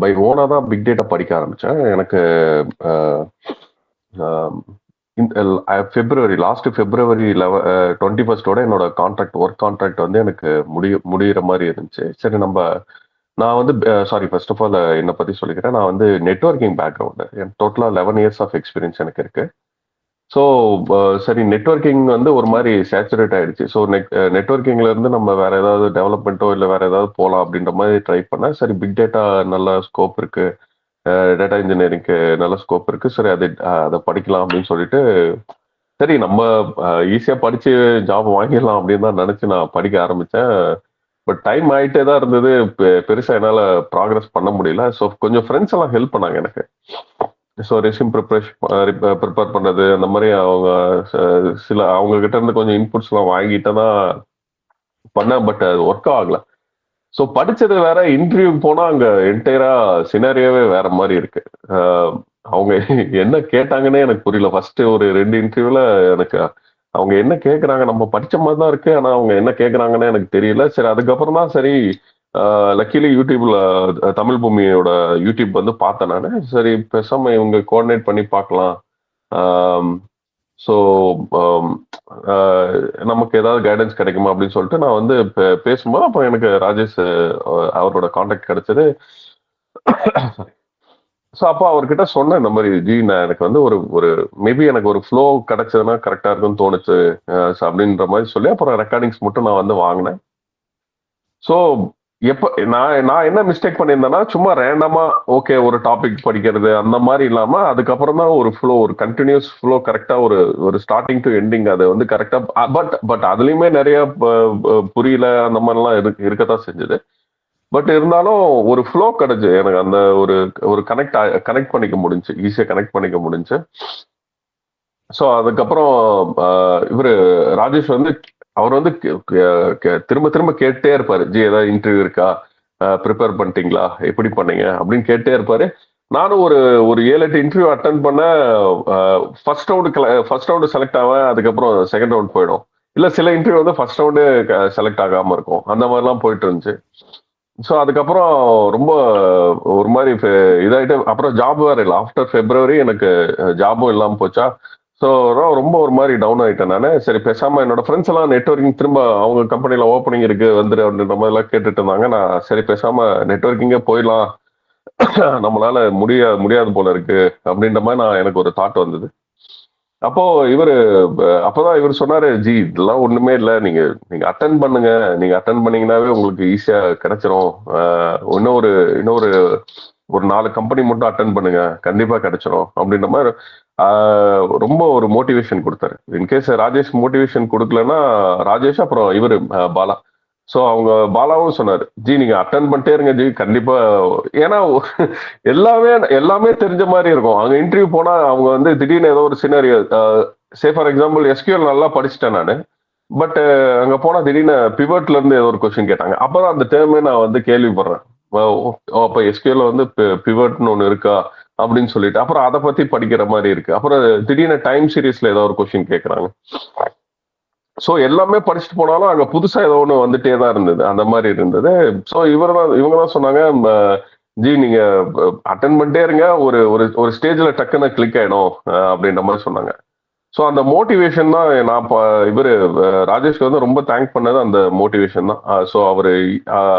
By ஓனா தான் big data படிக்க ஆரம்பிச்சேன். எனக்கு லாஸ்ட் பிப்ரவரி 21 என்னோட ஒர்க் கான்ட்ராக்ட் வந்து எனக்கு முடியிற மாதிரி இருந்துச்சு. சரி நான் வந்து சாரி ஃபர்ஸ்ட் ஆஃப் ஆல் என்னை பத்தி சொல்லிக்கிறேன். நான் வந்து நெட்வொர்க்கிங் பேக்ரவுண்டு, டோட்டலா 11 இயர்ஸ் ஆஃப் எக்ஸ்பீரியன்ஸ் எனக்கு இருக்கு. ஸோ சரி, நெட்வொர்க்கிங் வந்து ஒரு மாதிரி சேச்சுரேட் ஆயிடுச்சு. ஸோ நெட்வொர்க்கிங்ல இருந்து நம்ம வேற ஏதாவது டெவலப்மெண்ட்டோ இல்லை வேற ஏதாவது போகலாம் அப்படின்ற மாதிரி ட்ரை பண்ணேன். சரி, பிக் டேட்டா நல்ல ஸ்கோப் இருக்கு, டேட்டா இன்ஜினியரிங்க்கு நல்ல ஸ்கோப் இருக்கு, சரி அதை படிக்கலாம் அப்படின்னு சொல்லிட்டு, சரி நம்ம ஈஸியா படிச்சு ஜாப் வாங்கிடலாம் அப்படின்னு தான் நினைச்சு நான் படிக்க ஆரம்பிச்சேன். பட் டைம் ஆயிட்டே தான் இருந்தது. பெருசா என்னால ப்ராக்ரஸ் பண்ண முடியல. ஸோ கொஞ்சம் ஃப்ரெண்ட்ஸ் எல்லாம் ஹெல்ப் பண்ணாங்க எனக்கு. ஸோ ரெஸ்யூம் ப்ரிப்பேர் பண்ணது, அந்த மாதிரி அவங்க சில அவங்க கிட்ட இருந்து கொஞ்சம் இன்புட்ஸ் எல்லாம் வாங்கிட்டு தான் பண்ணேன். பட் அது ஒர்க் ஆகல. ஸோ படிச்சது வேற, இன்டர்வியூ போனா அங்க என்டையரா சினாரியோவே வேற மாதிரி இருக்கு. அவங்க என்ன கேட்டாங்கன்னே எனக்கு புரியல. ஃபர்ஸ்ட் ஒரு 2 இன்டர்வியூல எனக்கு அவங்க என்ன கேட்கறாங்க, நம்ம படிச்ச மாதிரி தான் இருக்கு, ஆனா அவங்க என்ன கேட்கறாங்கன்னு எனக்கு தெரியல. சரி, அதுக்கப்புறம் தான் சரி, லக்கிலி யூடியூப்ல தமிழ் பூமியோட யூடியூப் வந்து பார்த்தேன் நானு. சரி, பேசாம இவங்க கோஆர்டினேட் பண்ணி பார்க்கலாம். ஸோ நமக்கு ஏதாவது கைடன்ஸ் கிடைக்குமா அப்படின்னு சொல்லிட்டு நான் வந்து பேசும்போது அப்போ எனக்கு ராஜேஷ் அவரோட கான்டாக்ட் கிடைச்சது. ஸோ அப்போ அவர்கிட்ட சொன்னேன் இந்த மாதிரி, ஜி நான் எனக்கு வந்து ஒரு ஒரு மேபி எனக்கு ஒரு ஃப்ளோ கிடைச்சதுன்னா கரெக்டா இருக்கும்னு தோணுச்சு அப்படின்ற மாதிரி சொல்லி அப்புறம் ரெக்கார்டிங்ஸ் மட்டும் நான் வந்து வாங்கினேன். ஸோ எப்ப நான் என்ன மிஸ்டேக் பண்ணியிருந்தேன்னா, சும்மா ரேண்டமா ஓகே ஒரு டாபிக் படிக்கிறது அந்த மாதிரி இல்லாம அதுக்கப்புறம் தான் ஒரு ஃப்ளோ, ஒரு கண்டினியூஸ் ஃப்ளோ கரெக்டா ஒரு ஒரு ஸ்டார்டிங் டு எண்டிங் அது வந்து கரெக்டா. பட் அதுலயுமே நிறைய புரியல அந்த மாதிரிலாம் இருக்கத்தான் செஞ்சது. பட் இருந்தாலும் ஒரு ஃப்ளோ கிடைச்சு எனக்கு, அந்த ஒரு ஒரு கனெக்ட் பண்ணிக்க முடிஞ்சு, ஈஸியா கனெக்ட் பண்ணிக்க முடிஞ்சு. ஸோ அதுக்கப்புறம் இவரு ராஜேஷ் வந்து அவர் வந்து திரும்ப திரும்ப கேட்டே இருப்பாரு, ஜி ஏதாவது இன்டர்வியூ இருக்கா, ப்ரிப்பேர் பண்ணிட்டீங்களா, எப்படி பண்ணீங்க அப்படின்னு கேட்டே இருப்பாரு. நானும் ஒரு ஒரு 7-8 இன்டர்வியூ அட்டன் பண்ண. ஃபர்ஸ்ட் ரவுண்டு செலக்ட் ஆவேன், அதுக்கப்புறம் செகண்ட் ரவுண்ட் போயிடும். இல்ல சில இன்டர்வியூ வந்து ஃபர்ஸ்ட் ரவுண்டு செலக்ட் ஆகாம இருக்கும். அந்த மாதிரிலாம் போயிட்டு இருந்துச்சு. ஸோ அதுக்கப்புறம் ரொம்ப ஒரு மாதிரி இதாயிட்டு அப்புறம் ஜாப் வேற இல்லை. ஆஃப்டர் பிப்ரவரி எனக்கு ஜாபும் இல்லாம போச்சா. ஸோ ரொம்ப ஒரு மாதிரி டவுன் ஆயிட்டேன் நான். சரி, பேசாம என்னோட ஃப்ரெண்ட்ஸ் எல்லாம் நெட்வொர்க்கிங் திரும்ப அவங்க கம்பெனில ஓப்பனிங் இருக்கு வந்துரு அப்படின்ற மாதிரி எல்லாம் கேட்டுட்டு இருந்தாங்க. நான் சரி பேசாம நெட்வொர்க்கிங்கே போயிடலாம், நம்மளால முடியாது போல இருக்கு அப்படின்ற மாதிரி எனக்கு ஒரு தாட் வந்தது. அப்போ அப்பதான் இவர் சொன்னாரு, ஜி இதெல்லாம் ஒண்ணுமே இல்லை, நீங்க நீங்க அட்டன் பண்ணுங்க, நீங்க அட்டன் பண்ணீங்கன்னாவே உங்களுக்கு ஈஸியா கிடைச்சிரும். இன்னொரு இன்னொரு ஒரு 4 கம்பெனி மட்டும் அட்டன் பண்ணுங்க, கண்டிப்பா கிடைச்சிரும் அப்படின்ற மாதிரி ரொம்ப ஒரு மோட்டிவேஷன் கொடுத்தாரு. இன்கேஸ் ராஜேஷ் மோட்டிவேஷன் கொடுக்கலன்னா ராஜேஷ் அப்புறம் இவரு பாலா. ஸோ அவங்க பாலாவும் சொன்னாரு, ஜி நீங்க அட்டன் பண்ணிட்டே இருங்க ஜி, கண்டிப்பா. ஏன்னா எல்லாமே தெரிஞ்ச மாதிரி இருக்கும். அங்க இன்டர்வியூ போனா அவங்க வந்து திடீர்னு ஏதோ ஒரு scenario, say for example SQL நல்லா படிச்சுட்டேன் நான். பட் அங்க போனா திடீர்னு பிவட்ல இருந்து ஏதோ ஒரு கொஸ்டின் கேட்டாங்க. அப்பதான் அந்த டேர்மே நான் வந்து கேள்விப்படுறேன். அப்ப எஸ்கியூஎல் வந்து பிவட்னு ஒண்ணு இருக்கா அப்படின்னு சொல்லிட்டு அப்புறம் அதை பத்தி படிக்கிற மாதிரி இருக்கு. அப்புறம் திடீர்னு டைம் சீரீஸ்ல ஏதோ ஒரு கொஸ்டின் கேட்கறாங்க. ஸோ எல்லாமே படிச்சுட்டு போனாலும் அங்க புதுசா ஏதோ ஒன்று வந்துட்டே தான் இருந்தது, அந்த மாதிரி இருந்தது. ஸோ இவங்க தான் சொன்னாங்க, ஜி நீங்க அட்டன் பண்ணிட்டே இருங்க, ஒரு ஒரு ஒரு ஸ்டேஜ்ல டக்குன்னு கிளிக் ஆயிடும் அப்படின்ற மாதிரி சொன்னாங்க. ஸோ அந்த மோட்டிவேஷன் தான் நான் ராஜேஷ்க்கு வந்து ரொம்ப தேங்க் பண்ணது அந்த மோட்டிவேஷன் தான். ஸோ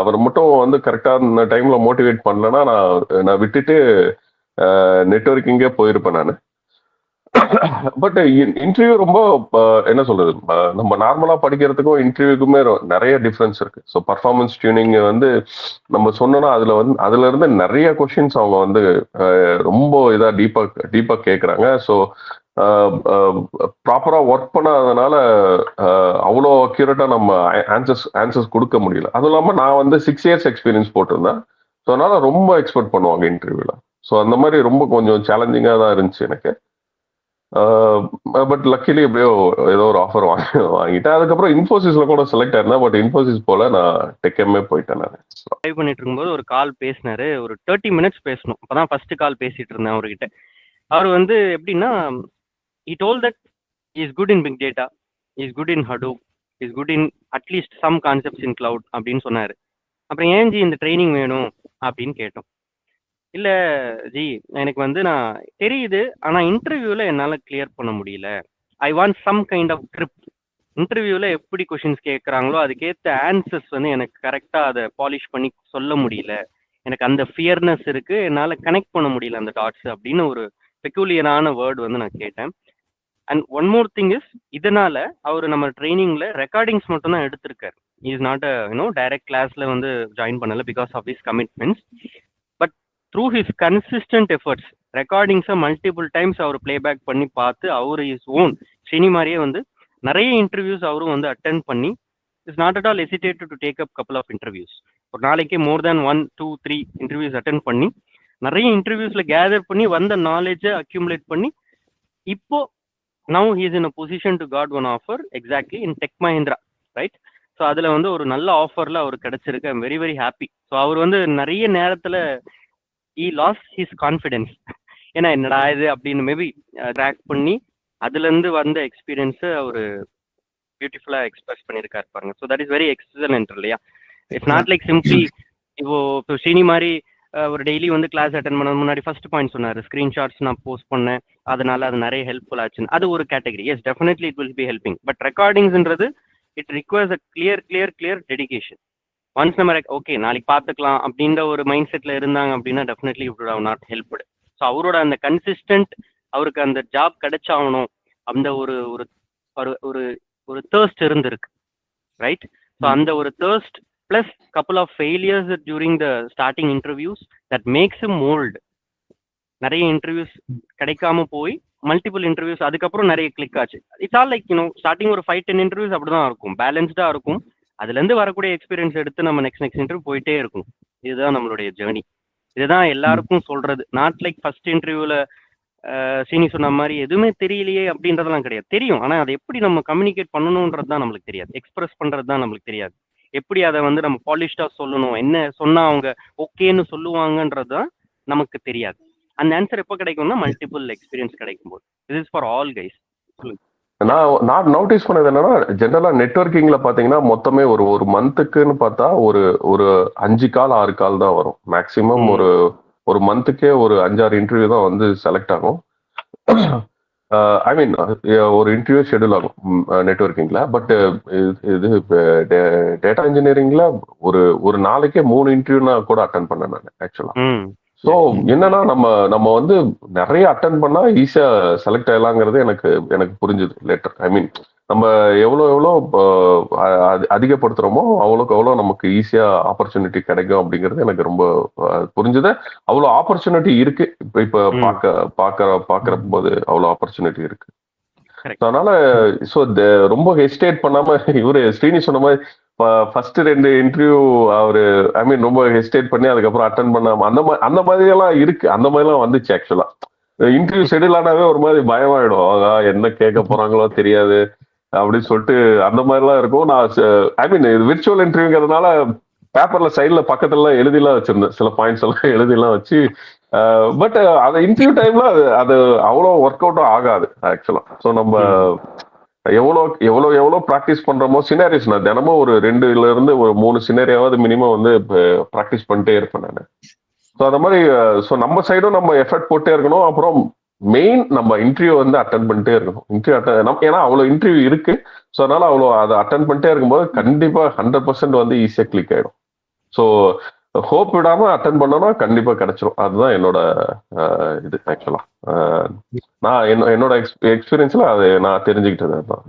அவர் மட்டும் வந்து கரெக்டான டைம்ல மோட்டிவேட் பண்ணலன்னா நான் விட்டுட்டு நெட்வொர்க்கிங்கே போயிருப்பேன் நான். பட் இன்டர்வியூ ரொம்ப என்ன சொல்றது, நம்ம நார்மலா படிக்கிறதுக்கும் இன்டர்வியூக்குமே நிறைய டிஃபரன்ஸ் இருக்கு. ஸோ பர்ஃபார்மன்ஸ் டியூனிங் வந்து நம்ம சொன்னோம்னா அதுல இருந்து நிறைய கொஸ்டின்ஸ் அவங்க வந்து ரொம்ப இதா டீப்பா கேட்கறாங்க. ஸோ ப்ராப்பரா ஒர்க் பண்ணாதனால அவ்வளோ அக்யூரேட்டா நம்ம ஆன்சர்ஸ் கொடுக்க முடியல. அதுவும் இல்லாம நான் வந்து 6 இயர்ஸ் எக்ஸ்பீரியன்ஸ் போட்டிருந்தேன். ஸோ அதனால ரொம்ப எக்ஸ்பெக்ட் பண்ணுவாங்க இன்டர்வியூல. ஸோ அந்த மாதிரி ரொம்ப கொஞ்சம் சேலஞ்சிங்கா தான் இருந்துச்சு எனக்கு. பட் லக்கிலி எப்படியோ ஏதோ ஒரு ஆஃபர் வாங்கிட்டேன். அதுக்கப்புறம் இன்ஃபோசிஸ்ல கூட செலக்ட் ஆயிருந்தேன். பட் இன்ஃபோசிஸ் போல நான் டெக்எம்ஏ போயிட்டேன். நான் ட்ரை பண்ணிட்டு இருக்கும்போது ஒரு கால் பேசினாரு. ஒரு 30 மினிட்ஸ் பேசணும். அப்பதான் ஃபர்ஸ்ட் கால் பேசிட்டு இருந்தேன் அவர்கிட்ட. அவர் வந்து எப்படின்னா, he told that he is good in big data, he is good in Hadoop, he is good in at least some concepts in cloud அப்படின்னு சொன்னாரு. அப்புறம் ஏன் ஜி இந்த ட்ரைனிங் வேணும் அப்படின்னு கேட்டோம். இல்ல ஜி, எனக்கு வந்து நான் தெரியுது. ஆனா இன்டர்வியூல என்னால கிளியர் பண்ண முடியல. I want some kind of trip. இன்டர்வியூல எப்படி கொஷின்ஸ் கேட்குறாங்களோ அதுக்கேத்த ஆன்சர்ஸ் வந்து எனக்கு கரெக்டா அதை பாலிஷ் பண்ணி சொல்ல முடியல. எனக்கு அந்த ஃபியர்னஸ் இருக்கு. என்னால கனெக்ட் பண்ண முடியல அந்த டாட்ஸ் அப்படின்னு ஒரு பெக்யூலியரான வேர்ட் வந்து நான் கேட்டேன். And one more thing is, இதனால அவர் நம்ம ட்ரைனிங்ல ரெக்கார்டிங்ஸ் மட்டும் தான் எடுத்திருக்காரு. இஸ் நாட் டைரக்ட் கிளாஸ்ல வந்து ஜாயின் பண்ணல because of his commitments. But through his consistent efforts ரெக்கார்டிங்ஸை மல்டிபிள் டைம்ஸ் அவர் பிளேபேக் பண்ணி பார்த்து அவர் இஸ் ஓன் ஸ்ரீனி மாதிரியே வந்து நிறைய இன்டர்வியூஸ் அவரும் வந்து அட்டென்ட் பண்ணி is not at all hesitate to take up couple of interviews. ஒரு நாளைக்கு மோர் தேன் 1, 2, 3 இன்டர்வியூஸ் அட்டென்ட் பண்ணி நிறைய இன்டர்வியூஸ்ல கேதர் பண்ணி வந்த நாலேஜை அக்யூமுலேட் பண்ணி இப்போ now he is in a position to got one offer exactly in Tech Mahindra, right? So அதில் வந்து ஒரு நல்ல ஆஃபரில் அவர் கிடைச்சிருக்கு. I'm very very happy. So அவர் வந்து நிறைய நேரத்தில் ஈ லாஸ் ஹிஸ் கான்ஃபிடென்ஸ். ஏன்னா என்னடா இது அப்படின்னு மேபி ட்ராக் பண்ணி அதுலேருந்து வந்த எக்ஸ்பீரியன்ஸை அவர் பியூட்டிஃபுல்லாக எக்ஸ்பிரஸ் பண்ணியிருக்காரு பாருங்க. So that is very excellent இல்லையா? இட்ஸ் நாட் லைக் சிம்பிளி இப்போ ஸ்ரீனி மாதிரி ஒரு டெய்லி வந்து கிளாஸ் அட்டன் பண்ண முன்னாடி ஃபர்ஸ்ட் பாயிண்ட் சொன்னார், ஸ்க்ரீன்ஷாட்ஸ் நான் போஸ்ட் பண்ணேன், அதனால அது நிறைய ஹெல்ப்ஃபுல் ஆச்சுன்னு. அது ஒரு category. Yes, definitely it will be helping. But ரெக்கார்டிங்ஸ்ன்றது it requires a clear dedication. Once நம்ம ஓகே நாளைக்கு பார்த்துக்கலாம் அப்படின்ற ஒரு மைண்ட் செட்டில் இருந்தாங்க அப்படின்னா definitely it would have not helped. So அவரோட அந்த கன்சிஸ்டன்ட், அவருக்கு அந்த ஜாப் கிடைச்சாகணும் அந்த ஒரு ஒரு ஒரு ஒரு தேர்ஸ்ட் இருந்திருக்கு, ரைட்? ஸோ அந்த ஒரு thirst plus couple of failures during the starting interviews that makes him mold. நிறைய இன்டர்வியூஸ் கிடைக்காம போய் மல்டிபிள் இன்டர்வியூஸ் அதுக்கப்புறம் நிறைய கிளிக் ஆச்சு. இட்ஸ் ஆல் லைக் ஸ்டார்டிங் ஒரு 5-10 இன்டர்வியூஸ் அப்படிதான் இருக்கும், பேலன்ஸ்டா இருக்கும். அதுல இருந்து வரக்கூடிய எக்ஸ்பீரியன்ஸ் எடுத்து நம்ம நெக்ஸ்ட் இன்டர்வியூ போயிட்டே இருக்கும். இதுதான் நம்மளுடைய ஜேர்னி. இதுதான் எல்லாருக்கும் சொல்றது. நாட் லைக் ஃபர்ஸ்ட் இன்டர்வியூல சீனி சொன்ன மாதிரி எதுவுமே தெரியலையே அப்படின்றதெல்லாம் கிடையாது. தெரியும், ஆனா அதை எப்படி நம்ம கம்யூனிகேட் பண்ணணும்ன்றது தான் நம்மளுக்கு தெரியாது. எக்ஸ்பிரஸ் பண்றது தான் நம்மளுக்கு தெரியாது. எப்படி அதை வந்து நம்ம பாலிஷ்டா சொல்லணும், என்ன சொன்னா அவங்க ஓகேன்னு சொல்லுவாங்கன்றது தான் நமக்கு தெரியாது. அந்த ஆன்சர் எப்போ கிடைக்கும்னா மல்டிபிள் எக்ஸ்பீரியன்ஸ் கிடைக்கும் போது. This is for all guys. நான் நோட்டீஸ் பண்ணது என்னன்னா, ஜென்ரலா நெட்வொர்க்கிங்ல பாத்தீங்கன்னா மொத்தமே ஒரு மந்த்துக்குன்னு பார்த்தா ஒரு 5 கால் 6 கால் தான் வரும் மேக்சிமம். ஒரு மந்த்துக்கே ஒரு 5-6 இன்டர்வியூ தான் வந்து செலக்ட் ஆகும். ஐ மீன் ஒரு இன்டர்வியூ ஷெடியூல் ஆகும் நெட்வொர்க்கிங்ல. பட் இது டேட்டா இன்ஜினியரிங்ல ஒரு நாளைக்கே 3 இன்டர்வியூனா கூட அட்டன் பண்ணேன் நான் ஆக்சுவலா. ஸோ என்னன்னா நம்ம வந்து நிறைய அட்டன் பண்ணா ஈஸியா செலக்ட் ஆகலாங்கிறது எனக்கு புரிஞ்சுது லேட்டர். ஐ மீன் நம்ம எவ்வளோ அதிகப்படுத்துறோமோ அவ்வளோக்கு அவ்வளோ நமக்கு ஈஸியா ஆப்பர்ச்சுனிட்டி கிடைக்கும் அப்படிங்கிறது எனக்கு ரொம்ப புரிஞ்சுது. அவ்வளோ ஆப்பர்ச்சுனிட்டி இருக்கு இப்ப பாக்குற போது அவ்வளோ ஆப்பர்ச்சுனிட்டி இருக்கு. அதனால ரொம்ப ஹெசிடேட் பண்ணாம இவரு ஸ்ரீனி சொன்ன மாதிரி ஃபர்ஸ்ட் 2 இன்டர்வியூ அவரு ஐ மீன் ரொம்ப ஹெசிடேட் பண்ணி அதுக்கப்புறம் அட்டன் பண்ணாம அந்த மாதிரி எல்லாம் இருக்கு. அந்த மாதிரி எல்லாம் வந்துச்சு ஆக்சுவலா. இன்டர்வியூ ஷெடியூல் ஆனாவே ஒரு மாதிரி பயமாயிடும், என்ன கேட்க போறாங்களோ தெரியாது அப்படின்னு சொல்லிட்டு அந்த மாதிரிலாம் இருக்கும். நான் ஐ மீன் இது விர்ச்சுவல் இன்டர்வியூங்கிறதுனால பேப்பர்ல சைட்ல பக்கத்துல எழுதிலாம் வச்சிருந்தேன், சில பாயிண்ட்ஸ் எல்லாம் எழுதிலாம் வச்சு. பட் அந்த இன்டர்வியூ டைம்ல அது அவ்வளோ ஒர்க் அவுட்டும் ஆகாது ஆக்சுவலா. ஸோ நம்ம எவ்வளோ ப்ராக்டிஸ் பண்றோமோ சினாரியோஸ், நான் தினமும் ஒரு 2ல இருந்து ஒரு 3 சினாரியாவது மினிமம் வந்து ப்ராக்டிஸ் பண்ணிட்டே இருப்பேன் நான். ஸோ அந்த மாதிரி நம்ம சைடும் நம்ம எஃபர்ட் போட்டே இருக்கணும். அப்புறம் மெயின் நம்ம இன்டர்வியூ வந்து அட்டன் பண்ணிட்டே இருக்கணும். ஏன்னா அவ்வளோ இன்டர்வியூ இருக்கு. ஸோ அதனால அவ்வளோ அதை அட்டன் பண்ணிட்டே இருக்கும்போது கண்டிப்பா 100% வந்து ஈஸியா கிளிக் ஆயிடும். ஸோ ஹோப் விடாம அட்டன் பண்ணோம்னா கண்டிப்பா கிடைச்சிரும். அதுதான் என்னோட இது ஆக்சுவலா. நான் என்னோட எக்ஸ்பீரியன்ஸ்ல அதை நான் தெரிஞ்சுக்கிட்டது அதுதான்.